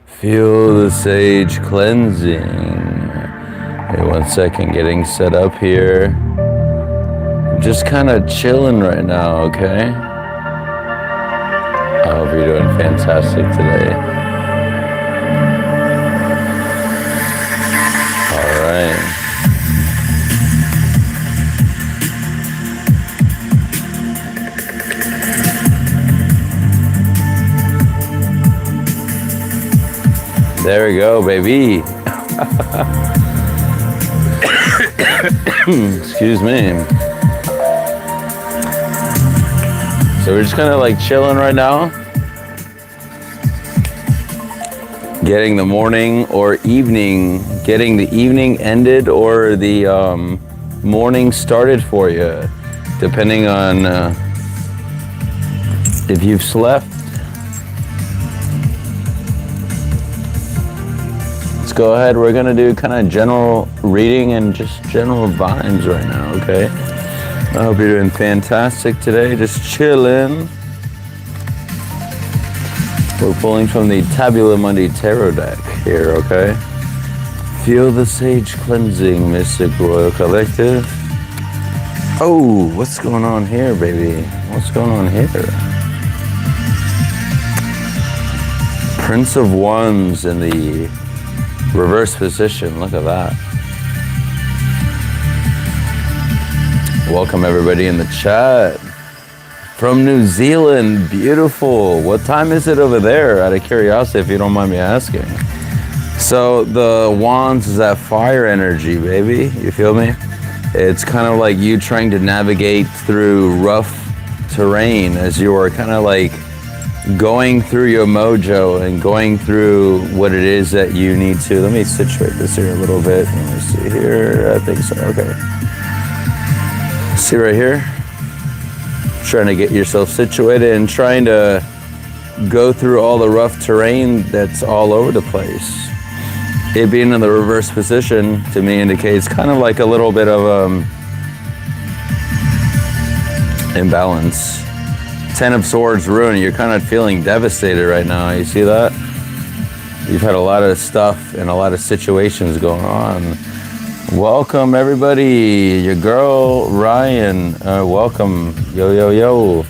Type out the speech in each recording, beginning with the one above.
Feel the sage cleansing. Hey, 1 second, getting set up here. Just kind of chilling right now, okay? I hope you're doing fantastic today. All right. There we go, baby. Excuse me. So we're just kind of like chilling right now. Getting the morning or evening, getting the evening ended or the morning started for you, depending on if you've slept. Go ahead, we're gonna do kind of general reading and just general vibes right now, okay? I hope you're doing fantastic today, just chilling. We're pulling from the Tabula Mundi Tarot deck here, okay? Feel the sage cleansing, Mystic Royal Collective. Oh, what's going on here, baby? What's going on here? Prince of Wands in the reverse position, look at that. Welcome everybody in the chat. From New Zealand, beautiful. What time is it over there, out of curiosity, if you don't mind me asking? So the wands is that fire energy, baby, you feel me? It's kind of like you trying to navigate through rough terrain as you are kind of like going through your mojo and going through what it is that you need to. Let me situate this here a little bit. Let me see here. I think so. Okay. See right here? Trying to get yourself situated and trying to go through all the rough terrain that's all over the place. It being in the reverse position to me indicates kind of like a little bit of imbalance. 10 of Swords ruin, you're kind of feeling devastated right now. You see that? You've had a lot of stuff and a lot of situations going on. Welcome everybody. Your girl Ryan, welcome. Yo, yo, yo.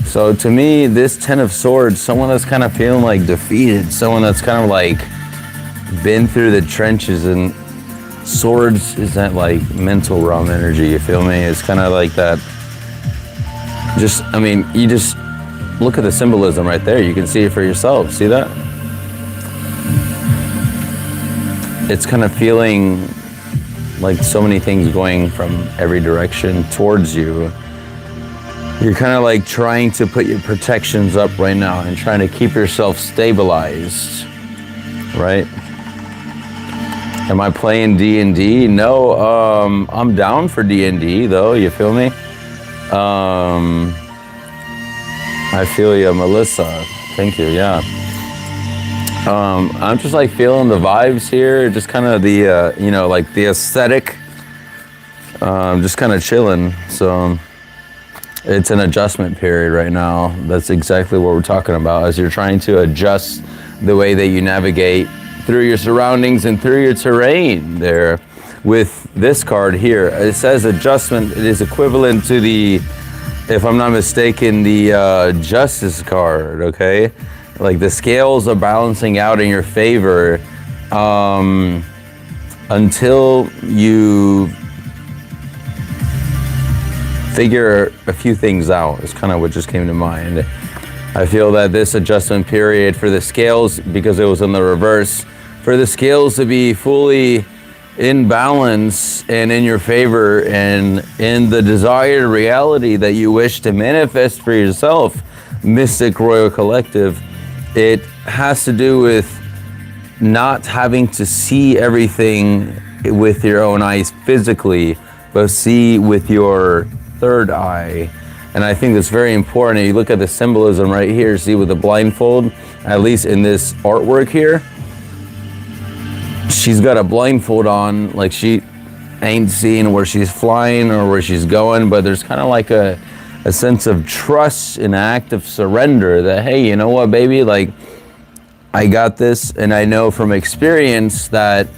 So to me, this 10 of Swords, someone that's kind of feeling like defeated, someone that's kind of like been through the trenches, and Swords is that like mental realm energy, you feel me? It's kind of like that. Just, I mean, you just look at the symbolism right there. You can see it for yourself. See that? It's kind of feeling like so many things going from every direction towards you. You're kind of like trying to put your protections up right now and trying to keep yourself stabilized, right? Am I playing D&D? No, I'm down for D&D though, you feel me? I feel you, Melissa. Thank you, yeah. I'm just like feeling the vibes here, just kind of the, you know, like the aesthetic, just kind of chilling. So it's an adjustment period right now. That's exactly what we're talking about, as you're trying to adjust the way that you navigate through your surroundings and through your terrain there. With this card here, it says adjustment. It is equivalent to the, if I'm not mistaken, the Justice card, okay? Like the scales are balancing out in your favor until you figure a few things out, is kind of what just came to mind. I feel that this adjustment period for the scales, because it was in the reverse, for the scales to be fully in balance and in your favor and in the desired reality that you wish to manifest for yourself, Mystic Royal Collective, it has to do with not having to see everything with your own eyes physically, but see with your third eye. And I think that's very important. You look at the symbolism right here, see with the blindfold, at least in this artwork here, she's got a blindfold on, like she ain't seeing where she's flying or where she's going, but there's kind of like a sense of trust, an act of surrender that, hey, you know what, baby, like I got this, and I know from experience that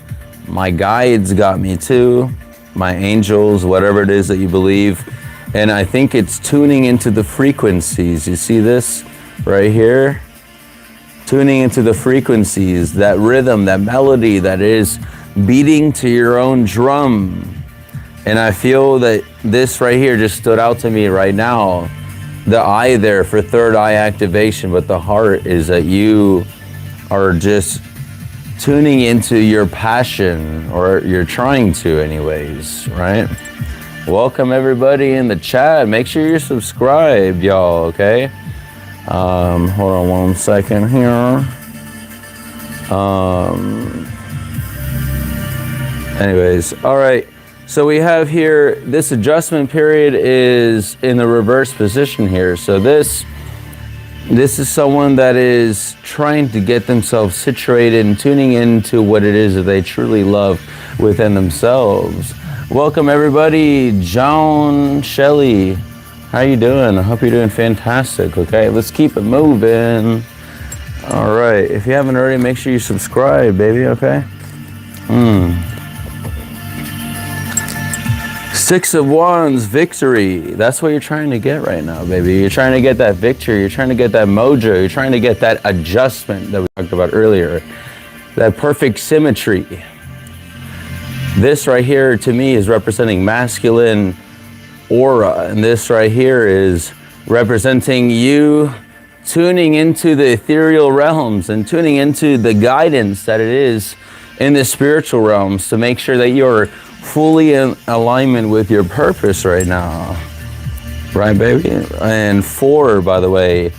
my guides got me too, my angels, whatever it is that you believe. And I think it's tuning into the frequencies. You see this right here? Tuning into the frequencies, that rhythm, that melody that is beating to your own drum. And I feel that this right here just stood out to me right now. The eye there for third eye activation, but the heart is that you are just tuning into your passion, or you're trying to anyways, right? Welcome everybody in the chat. Make sure you're subscribed, y'all, okay? Hold on one second here. Anyways, all right. So we have here, this adjustment period is in the reverse position here. So this is someone that is trying to get themselves situated and tuning into what it is that they truly love within themselves. Welcome everybody, Joan, Shelly. How you doing? I hope you're doing fantastic, okay? Let's keep it moving. All right, if you haven't already, make sure you subscribe, baby, okay? Six of Wands, victory. That's what you're trying to get right now, baby. You're trying to get that victory. You're trying to get that mojo. You're trying to get that adjustment that we talked about earlier. That perfect symmetry. This right here, to me, is representing masculine aura. And this right here is representing you tuning into the ethereal realms and tuning into the guidance that it is in the spiritual realms to make sure that you're fully in alignment with your purpose right now. Right, baby? And 4, by the way,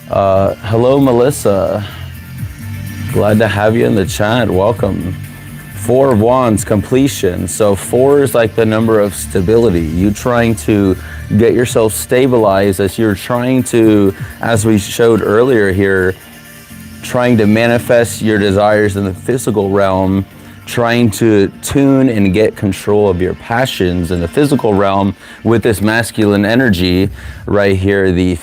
hello, Melissa. Glad to have you in the chat. Welcome. 4 of Wands, completion. So 4 is like the number of stability. You trying to get yourself stabilized as you're trying to, as we showed earlier here, trying to manifest your desires in the physical realm, trying to tune and get control of your passions in the physical realm with this masculine energy right here, the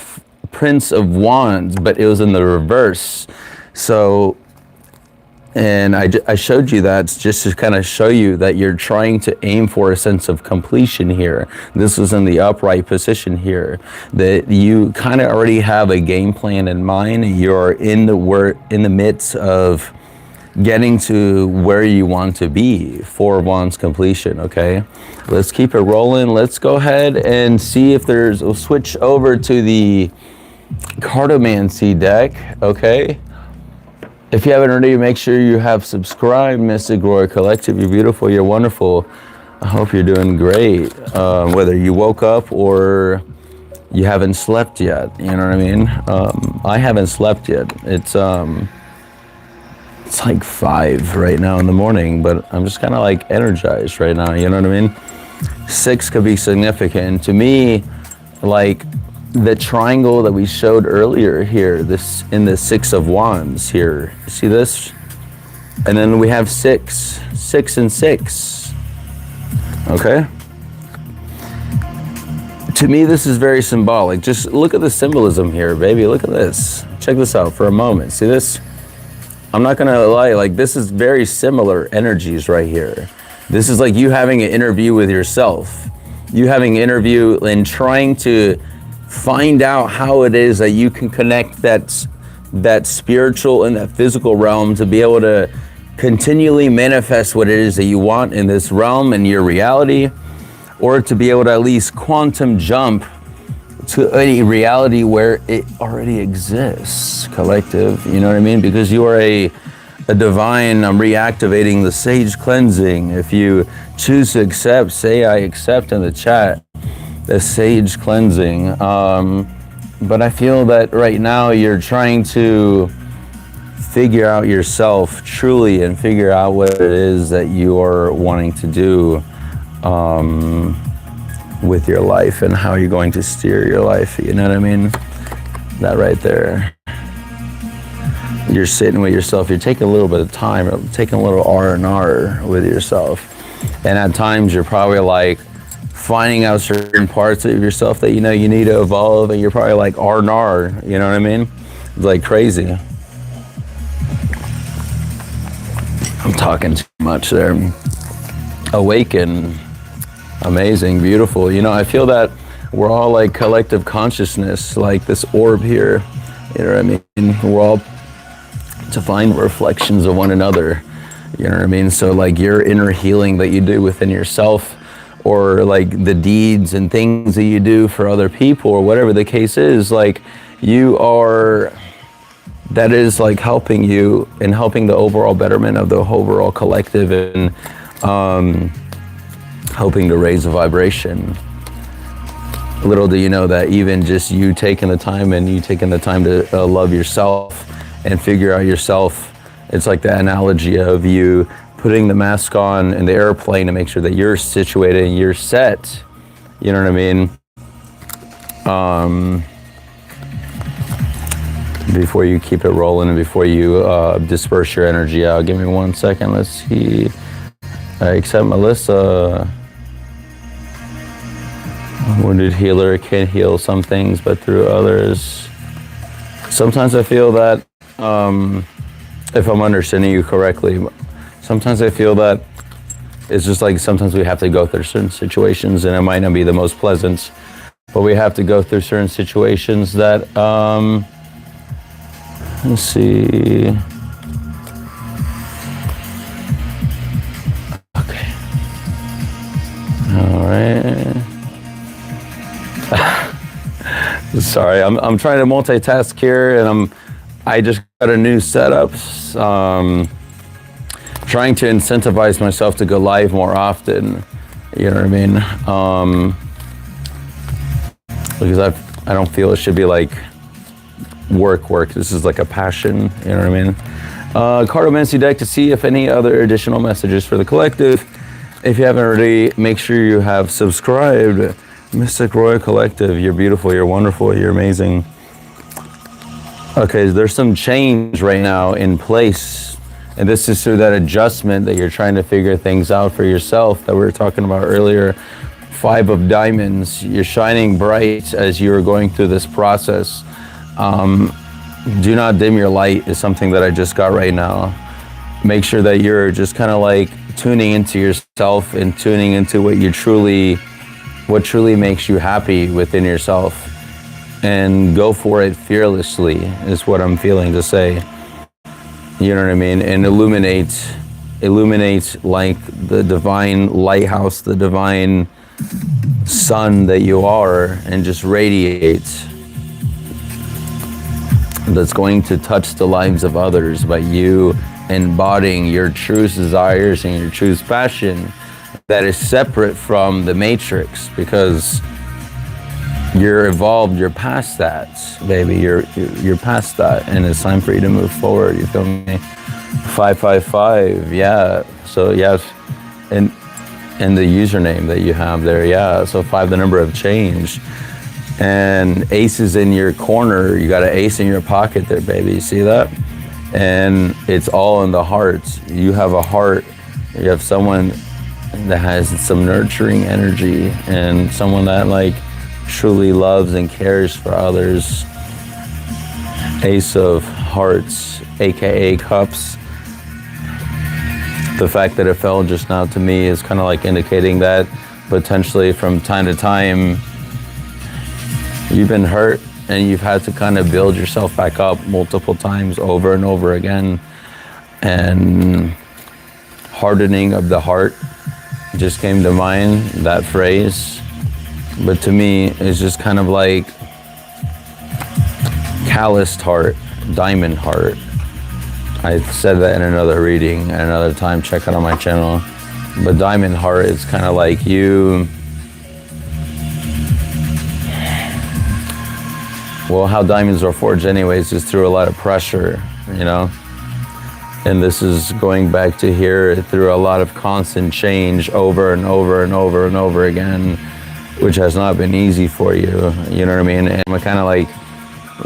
Prince of Wands, but it was in the reverse. So, and I showed you that just to kind of show you that you're trying to aim for a sense of completion here. This was in the upright position here, that you kind of already have a game plan in mind. You're in the midst of getting to where you want to be. 4 of Wands, completion, okay? Let's keep it rolling. Let's go ahead and see if we'll switch over to the Cartomancy deck, okay? If you haven't already, make sure you have subscribed, Mystic Royal Collective. You're beautiful, you're wonderful. I hope you're doing great. Whether you woke up or you haven't slept yet, you know what I mean? I haven't slept yet. It's like 5 right now in the morning, but I'm just kind of like energized right now, you know what I mean? 6 could be significant. To me, like the triangle that we showed earlier here, this in the 6 of Wands here, see this? And then we have 6 and 6, okay? To me, this is very symbolic. Just look at the symbolism here, baby, look at this. Check this out for a moment, see this? I'm not gonna lie, like this is very similar energies right here. This is like you having an interview with yourself. You having an interview and trying to find out how it is that you can connect that spiritual and that physical realm to be able to continually manifest what it is that you want in this realm and your reality, or to be able to at least quantum jump to a reality where it already exists, collective, you know what I mean? Because you are a divine. I'm reactivating the sage cleansing. If you choose to accept, say I accept in the chat, the sage cleansing. But I feel that right now you're trying to figure out yourself truly and figure out what it is that you are wanting to do with your life and how you're going to steer your life, you know what I mean? That right there. You're sitting with yourself, you're taking a little bit of time, taking a little R&R with yourself. And at times you're probably like finding out certain parts of yourself that you know you need to evolve, and you're probably like R&R, you know what I mean? It's like crazy. I'm talking too much there. Awaken. Amazing, beautiful. You know, I feel that we're all like collective consciousness, like this orb here. You know what I mean? We're all divine reflections of one another. You know what I mean? So like your inner healing that you do within yourself, or like the deeds and things that you do for other people, or whatever the case is, like you are, that is like helping you and helping the overall betterment of the overall collective, and helping to raise the vibration. Little do you know that even just you taking the time to love yourself and figure out yourself, it's like the analogy of you putting the mask on in the airplane to make sure that you're situated and you're set. You know what I mean? Before you keep it rolling and before you disperse your energy out. Give me 1 second. Let's see. Except Melissa. Wounded healer can heal some things, but through others. Sometimes I feel that, if I'm understanding you correctly, sometimes I feel that it's just like sometimes we have to go through certain situations, and it might not be the most pleasant, but we have to go through certain situations that, let's see. Okay. All right. Sorry, I'm trying to multitask here, and I just got a new setup. Trying to incentivize myself to go live more often. You know what I mean? Because I don't feel it should be like work. This is like a passion. You know what I mean? Cardomancy deck to see if any other additional messages for the collective. If you haven't already, make sure you have subscribed. Mystic Royal Collective, you're beautiful, you're wonderful, you're amazing. Okay, there's some change right now in place, and this is through that adjustment that you're trying to figure things out for yourself that we were talking about earlier. 5 of Diamonds, you're shining bright as you are going through this process. Do not dim your light is something that I just got right now. Make sure that you're just kind of like tuning into yourself and tuning into what truly makes you happy within yourself, and go for it fearlessly is what I'm feeling to say. You know what I mean? And illuminate like the divine lighthouse, the divine sun that you are, and just radiate. That's going to touch the lives of others by you embodying your true desires and your true passion that is separate from the matrix, because you're evolved, you're past that, baby. You're past that, and it's time for you to move forward. You feel me? 555, yeah. So yes, and the username that you have there, yeah. So 5, the number of change, and ace is in your corner. You got an ace in your pocket there, baby. You see that? And it's all in the heart. You have a heart. You have someone that has some nurturing energy, and someone that like truly loves and cares for others. Ace of Hearts, aka Cups. The fact that it fell just now to me is kind of like indicating that potentially from time to time you've been hurt, and you've had to kind of build yourself back up multiple times over and over again. And hardening of the heart just came to mind, that phrase. But to me, it's just kind of like calloused heart, diamond heart. I said that in another reading at another time. Check it out on my channel. But diamond heart is kind of like you. Well, how diamonds are forged anyways is through a lot of pressure, you know? And this is going back to here through a lot of constant change over and over and over and over again, which has not been easy for you, you know what I mean? And I'm kind of like,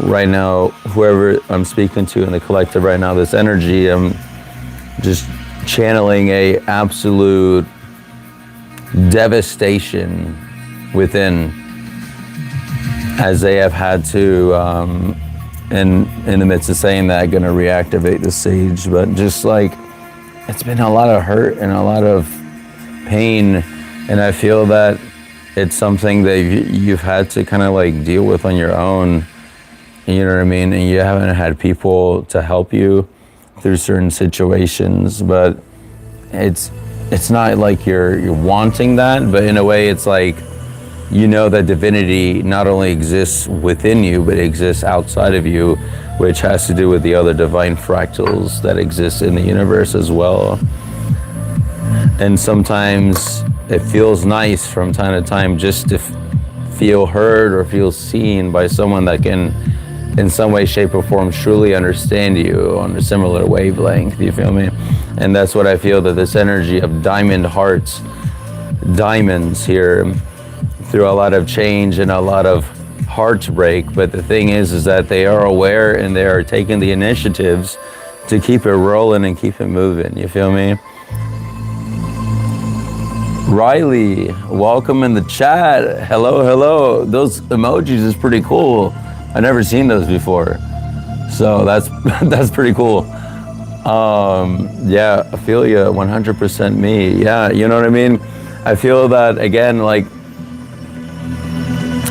right now, whoever I'm speaking to in the collective right now, this energy, I'm just channeling a absolute devastation within, as they have had to, in the midst of saying that, going to reactivate the sage, but just like it's been a lot of hurt and a lot of pain, and I feel that it's something that you've had to kind of like deal with on your own, you know what I mean, and you haven't had people to help you through certain situations. But it's not like you're wanting that, but in a way it's like, you know, that divinity not only exists within you, but exists outside of you, which has to do with the other divine fractals that exist in the universe as well. And sometimes it feels nice from time to time just to feel heard or feel seen by someone that can, in some way, shape, or form, truly understand you on a similar wavelength, you feel me? And that's what I feel, that this energy of diamond hearts, diamonds here, through a lot of change and a lot of heartbreak, but the thing is that they are aware and they are taking the initiatives to keep it rolling and keep it moving, you feel me? Riley, welcome in the chat. Hello, hello. Those emojis is pretty cool. I've never seen those before, so that's pretty cool. Yeah, I feel you, 100% me. Yeah, you know what I mean? I feel that, again, like,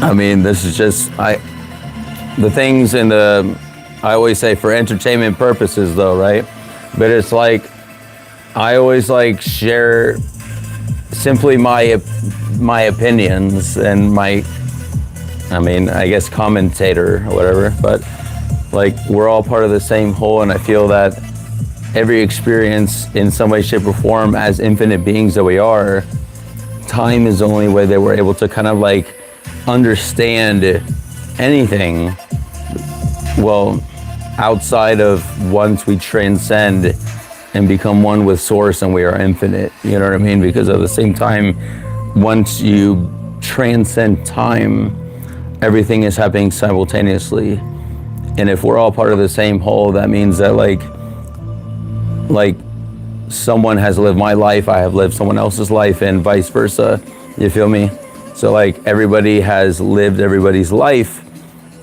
I mean, this is just, the things in the, I always say for entertainment purposes though, right? But it's like, I always like share simply my opinions and my, I mean, I guess commentator or whatever, but like we're all part of the same whole, and I feel that every experience in some way, shape, or form, as infinite beings that we are, time is the only way that we're able to kind of like understand anything, well, outside of once we transcend and become one with source and we are infinite, you know what I mean? Because at the same time, once you transcend time, everything is happening simultaneously. And if we're all part of the same whole, that means that like someone has lived my life, I have lived someone else's life, and vice versa, you feel me? So like everybody has lived everybody's life,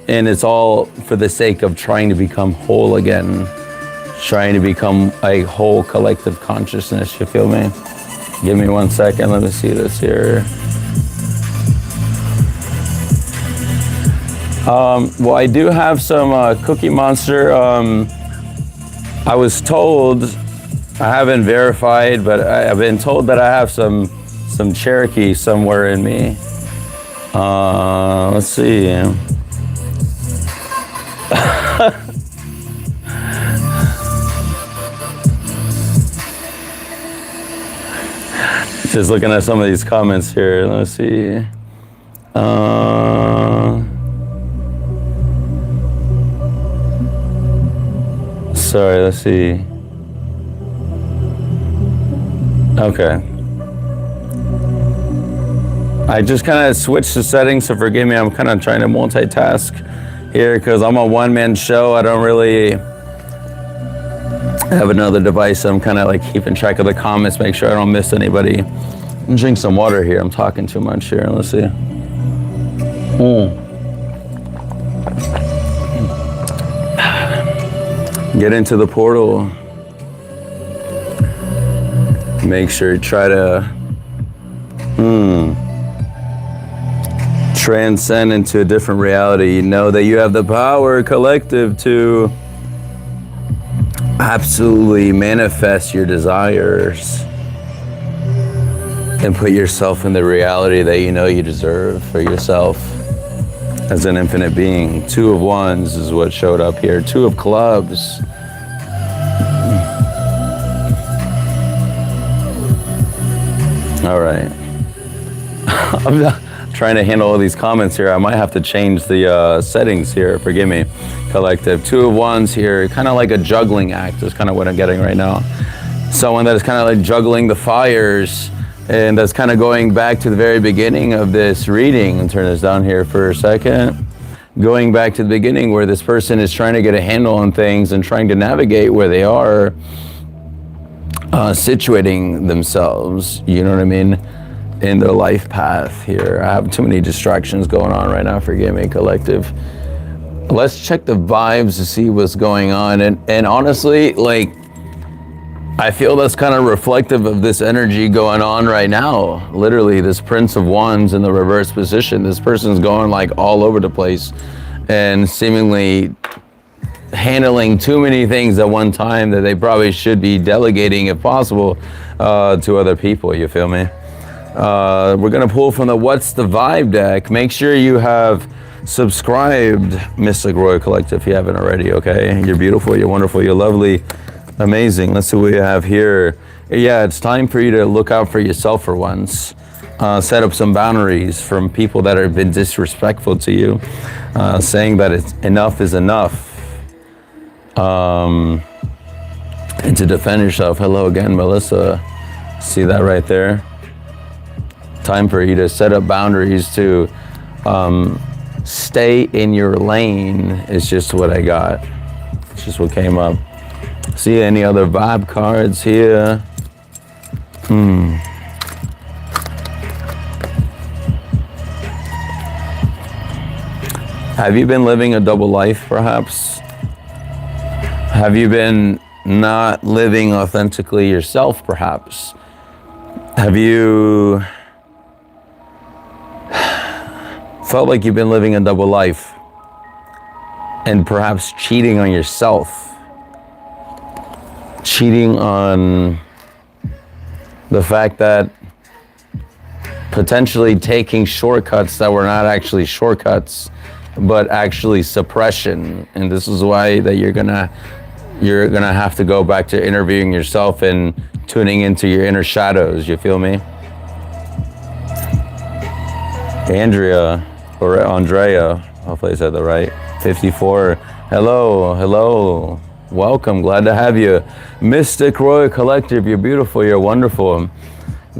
and it's all for the sake of trying to become whole again, trying to become a whole collective consciousness, you feel me? Give me 1 second, let me see this here. Well, I do have some Cookie Monster. I was told, I haven't verified, but I've been told that I have some Cherokee somewhere in me. Let's see. Just looking at some of these comments here. Let's see. Sorry, let's see. Okay. I just kind of switched the settings, so forgive me. I'm kind of trying to multitask here because I'm a one-man show. I don't really have another device, so I'm kind of like keeping track of the comments, make sure I don't miss anybody. Drink some water here. I'm talking too much here. Let's see. Get into the portal. Make sure you try to transcend into a different reality. You know that you have the power collective to absolutely manifest your desires and put yourself in the reality that you know you deserve for yourself as an infinite being. 2 of Wands is what showed up here. 2 of Clubs. All right. I'm not trying to handle all these comments here. I might have to change the settings here. Forgive me, collective. 2 of Wands here, kind of like a juggling act is kind of what I'm getting right now. Someone that is kind of like juggling the fires, and that's kind of going back to the very beginning of this reading. And turn this down here for a second. Going back to the beginning where this person is trying to get a handle on things and trying to navigate where they are, situating themselves, you know what I mean, in their life path here. I have too many distractions going on right now, forgive me, collective. Let's check the vibes to see what's going on. And honestly, like, I feel that's kind of reflective of this energy going on right now. Literally, this Prince of Wands in the reverse position. This person's going like all over the place and seemingly handling too many things at one time that they probably should be delegating, if possible, to other people. You feel me? We're gonna pull from the What's the Vibe deck. Make sure you have subscribed, Mystic Royal Collective, if you haven't already. Okay, you're beautiful, you're wonderful, you're lovely. Amazing. Let's see what we have here. Yeah, it's time for you to look out for yourself for once. Set up some boundaries from people that have been disrespectful to you, saying that enough is enough. And to defend yourself. Hello again, Melissa. See that right there? Time for you to set up boundaries to stay in your lane is just what I got. It's just what came up. See any other vibe cards here? Have you been living a double life, perhaps? Have you been not living authentically yourself, perhaps? Have you felt like you've been living a double life and perhaps cheating on yourself? Cheating on the fact that potentially taking shortcuts that were not actually shortcuts, but actually suppression. And this is why that you're gonna have to go back to interviewing yourself and tuning into your inner shadows. You feel me? Andrea, or Andrea, hopefully I said that right. 54. Hello. Welcome, glad to have you. Mystic Royal Collective, you're beautiful, you're wonderful.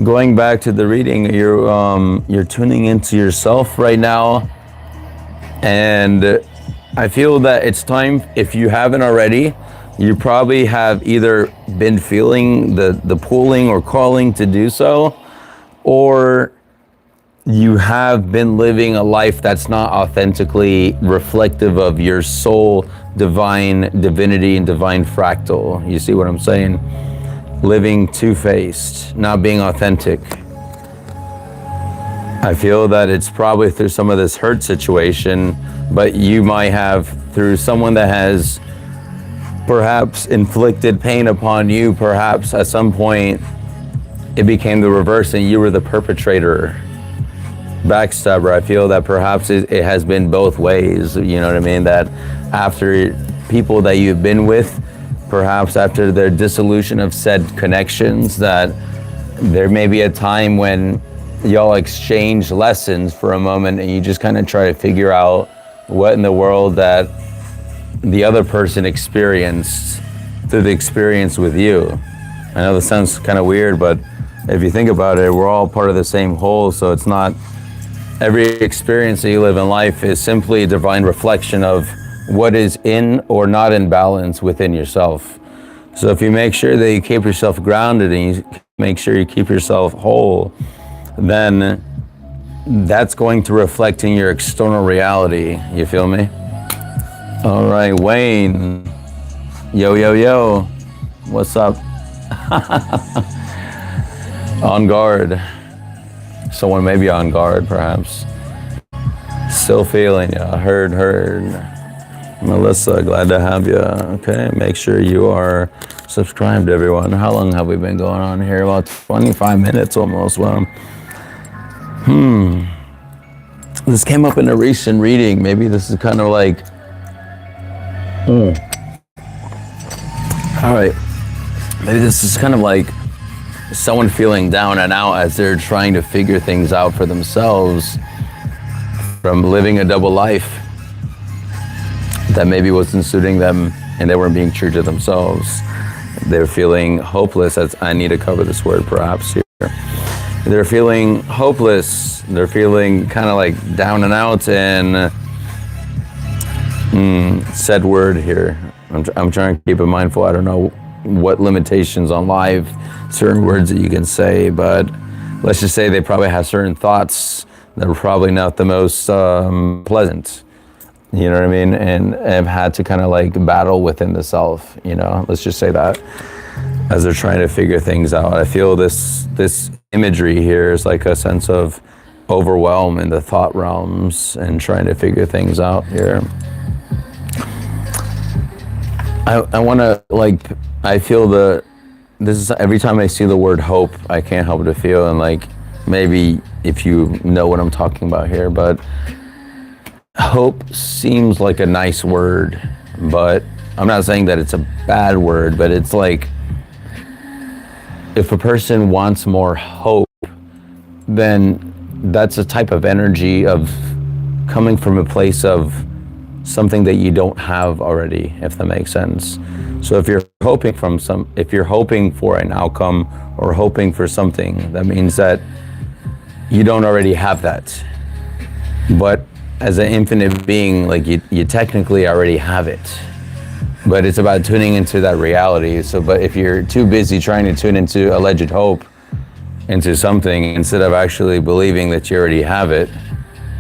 Going back to the reading, you're tuning into yourself right now. And I feel that it's time, if you haven't already, you probably have either been feeling the pulling or calling to do so, or you have been living a life that's not authentically reflective of your soul, divine divinity, and divine fractal. You see what I'm saying? Living two-faced, not being authentic. I feel that it's probably through some of this hurt situation, but you might have through someone that has perhaps inflicted pain upon you. Perhaps at some point it became the reverse and you were the perpetrator. Backstabber. I feel that perhaps it has been both ways, you know what I mean? That after people that you've been with, perhaps after their dissolution of said connections, that there may be a time when y'all exchange lessons for a moment and you just kind of try to figure out what in the world that the other person experienced through the experience with you. I know this sounds kind of weird, but if you think about it, we're all part of the same whole, so it's not every experience that you live in life is simply a divine reflection of what is in or not in balance within yourself. So if you make sure that you keep yourself grounded and you make sure you keep yourself whole, then that's going to reflect in your external reality. You feel me? All right, Wayne. Yo. What's up? On guard. Someone may be on guard, perhaps. Still feeling ya. Heard. Melissa, glad to have you. Okay, make sure you are subscribed, everyone. How long have we been going on here? About 25 minutes almost. Well, this came up in a recent reading. Maybe this is kind of like, all right. Maybe this is kind of like someone feeling down and out as they're trying to figure things out for themselves from living a double life that maybe wasn't suiting them and they weren't being true to themselves. They're feeling hopeless, as I need to cover this word perhaps here. They're feeling hopeless. They're feeling kind of like down and out, and said word here. I'm trying to keep it mindful. I don't know what limitations on live, certain words that you can say, but let's just say they probably have certain thoughts that are probably not the most pleasant, you know what I mean? And have had to kind of like battle within the self, you know, let's just say that. as they're trying to figure things out. I feel this imagery here is like a sense of overwhelm in the thought realms and trying to figure things out here. I want to, like, I feel this is, every time I see the word hope, I can't help but feel, and like, maybe if you know what I'm talking about here, but hope seems like a nice word, but I'm not saying that it's a bad word, but it's like, if a person wants more hope, then that's a type of energy of coming from a place of something that you don't have already, if that makes sense. So if you're hoping for an outcome or hoping for something, that means that you don't already have that. But as an infinite being, like you technically already have it. But it's about tuning into that reality. So, but if you're too busy trying to tune into alleged hope, into something, instead of actually believing that you already have it,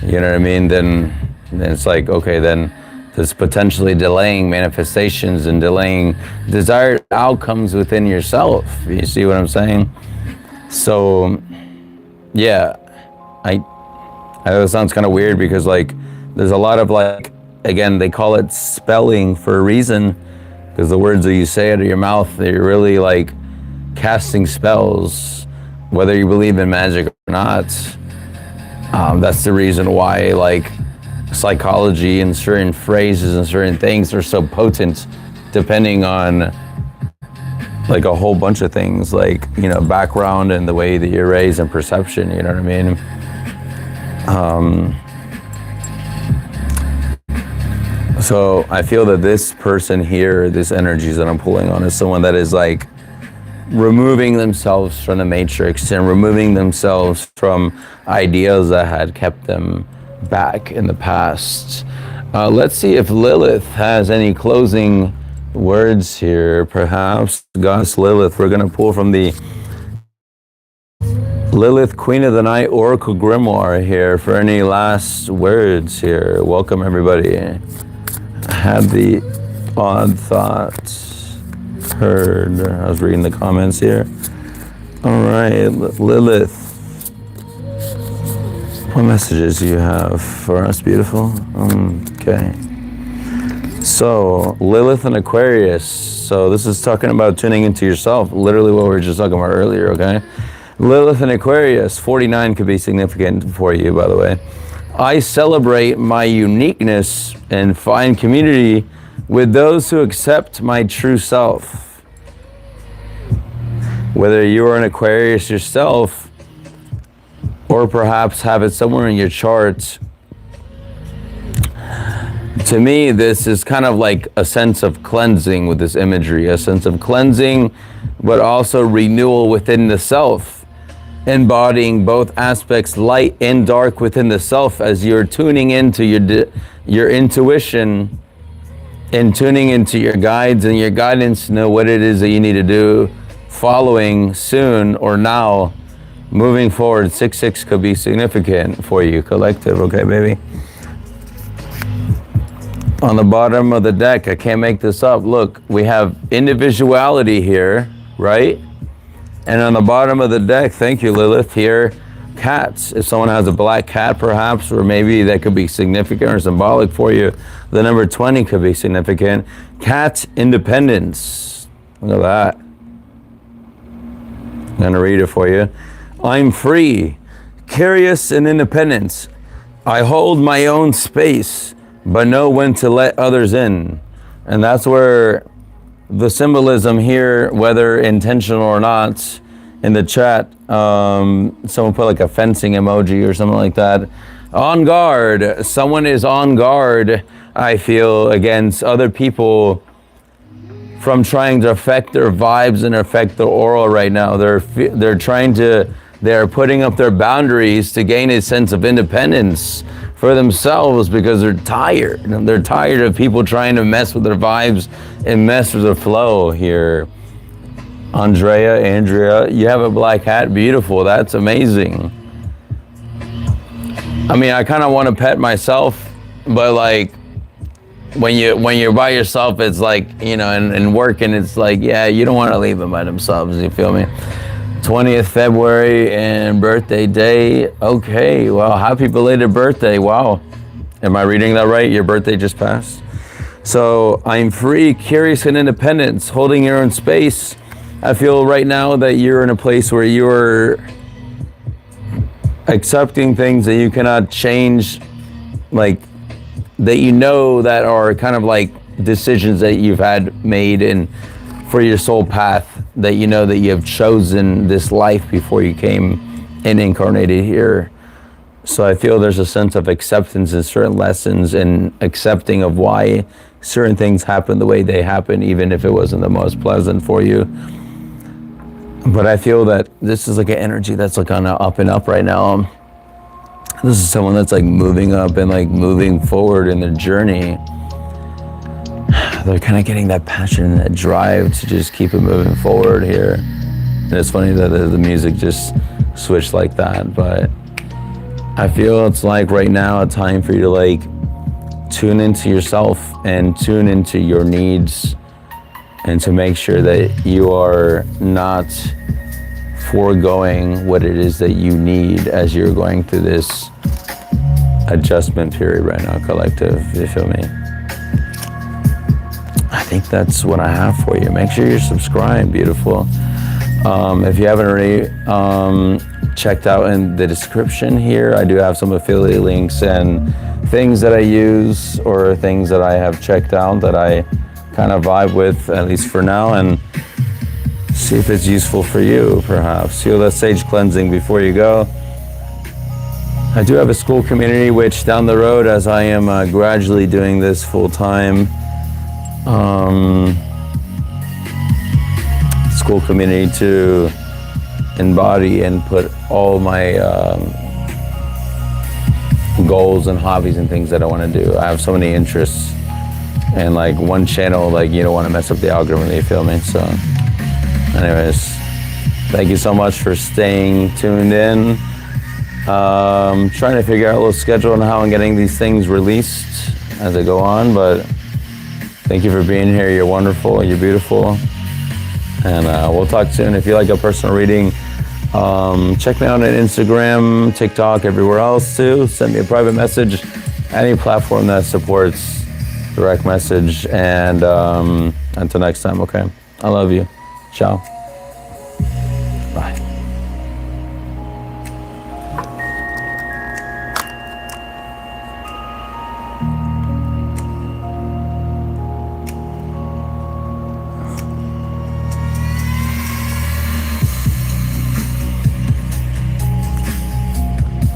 you know what I mean? Then it's like, okay, then there's potentially delaying manifestations and delaying desired outcomes within yourself. You see what I'm saying? So, yeah, I know it sounds kind of weird because like, there's a lot of like, again, they call it spelling for a reason, because the words that you say out of your mouth, they're really like casting spells, whether you believe in magic or not. That's the reason why like psychology and certain phrases and certain things are so potent, depending on like a whole bunch of things, like, you know, background and the way that you're raised and perception, you know what I mean? So I feel that this person here, this energies that I'm pulling on, is someone that is like removing themselves from the matrix and removing themselves from ideas that had kept them back in the past. Let's see if Lilith has any closing words here, perhaps. Goddess Lilith, we're going to pull from the Lilith, Queen of the Night Oracle Grimoire here for any last words here. Welcome, everybody. Had the odd thoughts heard? I was reading the comments here. All right, Lilith, what messages do you have for us, beautiful? Okay. So, Lilith and Aquarius. So this is talking about tuning into yourself, literally what we were just talking about earlier, okay? Lilith and Aquarius, 49 could be significant for you, by the way. I celebrate my uniqueness and find community with those who accept my true self. Whether you are an Aquarius yourself, or perhaps have it somewhere in your chart, to me, this is kind of like a sense of cleansing with this imagery, a sense of cleansing, but also renewal within the self. Embodying both aspects, light and dark, within the self, as you're tuning into your intuition and tuning into your guides and your guidance to know what it is that you need to do, following soon or now, moving forward. 6-6 could be significant for you, collective, okay, baby? On the bottom of the deck, I can't make this up. Look, we have individuality here, right? And on the bottom of the deck, thank you, Lilith, here, cats. If someone has a black cat, perhaps, or maybe that could be significant or symbolic for you, the number 20 could be significant. Cat independence. Look at that. I'm going to read it for you. I'm free, curious, and independent. I hold my own space, but know when to let others in. And that's where the symbolism here, whether intentional or not, in the chat, someone put like a fencing emoji or something like that. On guard. Someone is on guard, I feel, against other people from trying to affect their vibes and affect their aura right now. They're putting up their boundaries to gain a sense of independence for themselves, because they're tired. They're tired of people trying to mess with their vibes and mess with the flow here. Andrea, you have a black hat. Beautiful. That's amazing. I mean, I kind of want to pet myself, but like, when you're by yourself, it's like, you know, and working, it's like, yeah, you don't want to leave them by themselves. You feel me? 20th February and birthday day. Okay, well, happy belated birthday. Wow. Am I reading that right? Your birthday just passed? So I'm free, curious, and independent, holding your own space. I feel right now that you're in a place where you're accepting things that you cannot change, like that you know that are kind of like decisions that you've had made and for your soul path, that you know that you have chosen this life before you came and incarnated here. So I feel there's a sense of acceptance in certain lessons and accepting of why certain things happen the way they happen, even if it wasn't the most pleasant for you. But I feel that this is like an energy that's like on an up and up right now. This is someone that's like moving up and like moving forward in their journey. They're kind of getting that passion and that drive to just keep it moving forward here. And it's funny that the music just switched like that, but I feel it's like right now a time for you to like tune into yourself and tune into your needs, and to make sure that you are not foregoing what it is that you need as you're going through this adjustment period right now, collective. You feel me? I think that's what I have for you. Make sure you're subscribed, beautiful. If you haven't already checked out in the description here, I do have some affiliate links and things that I use or things that I have checked out that I kind of vibe with, at least for now, and see if it's useful for you, perhaps. Feel that sage cleansing before you go. I do have a school community, which down the road, as I am gradually doing this full time, school community to embody and put all my goals and hobbies and things that I want to do. I have so many interests, and like one channel, like you don't want to mess up the algorithm, you feel me? So anyways, thank you so much for staying tuned in. Trying to figure out a little schedule on how I'm getting these things released as I go on, but thank you for being here. You're wonderful, you're beautiful, and we'll talk soon. If you like a personal reading, check me out on Instagram, TikTok, everywhere else too. Send me a private message, any platform that supports direct message, and until next time, okay? I love you. Ciao. Bye.